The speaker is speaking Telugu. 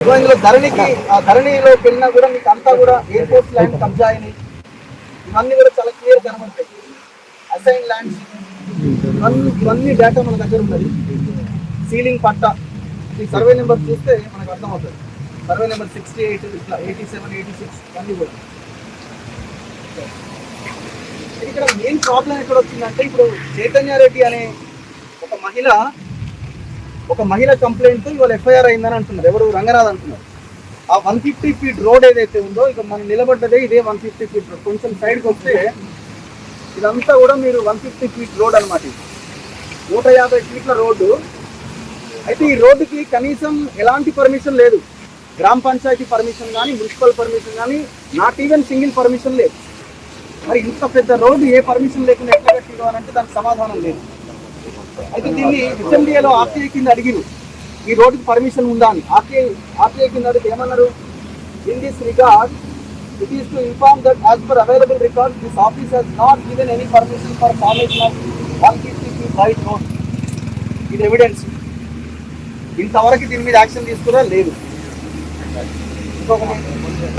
సో ఇందులో ధరణికి ఆ ధరణిలోకి వెళ్ళినా కూడా మీకు అంతా కూడా ఎయిర్పోర్ట్ ల్యాండ్ కబ్జా అయినాయి. ఇవన్నీ కూడా చాలా క్లియర్ కనబడతాయి. అసైన్ ల్యాండ్స్ ఇవన్నీ డేటా మన దగ్గర ఉన్నది. సీలింగ్ పట్టా ఈ సర్వే నెంబర్ చూస్తే మనకు అర్థమవుతుంది. సర్వే నెంబర్ 68 ఇట్లా 87 86 ఇవన్నీ కూడా. ఇక్కడ మెయిన్ ప్రాబ్లం ఎక్కడ వచ్చిందంటే ఇప్పుడు చైతన్యారెడ్డి అనే ఒక మహిళ కంప్లైంట్ ఇవాళ ఎఫ్ఐఆర్ అయిందని అంటున్నారు. ఎవరు? రంగనాథ్ అంటున్నారు. ఆ 150 ఫీట్ రోడ్ ఏదైతే ఉందో ఇక మనం నిలబడ్డదే ఇదే 150 ఫీట్ రోడ్. కొంచెం సైడ్కి వస్తే ఇదంతా కూడా మీరు 150 ఫీట్ రోడ్ అనమాట. 150 ఫీట్ల రోడ్డు. అయితే ఈ రోడ్డుకి కనీసం ఎలాంటి పర్మిషన్ లేదు. గ్రామ పంచాయతీ పర్మిషన్ కానీ, మున్సిపల్ పర్మిషన్ కానీ, నాట్ ఈవెన్ సింగిల్ పర్మిషన్ లేదు. మరి ఇంత పెద్ద రోడ్డు ఏ పర్మిషన్ లేకుండా ఎట్లా కట్టిందో అని అంటే దానికి సమాధానం లేదు. అయితే దీన్ని హెచ్ఎండిఏలో ఆర్టీఐ కింద అడిగిరు, ఈ రోడ్డుకి పర్మిషన్ ఉందా అని. ఆర్టీఐ కింద అడిగితే ఏమన్నారు? In this regard it is to inform that as per available record this office has not given any permission for formation of 150 feet wide road. ఇది ఎవిడెన్స్. ఇంతవరకు దీని మీద యాక్షన్ తీసుకురా లేదు. ఇంకొక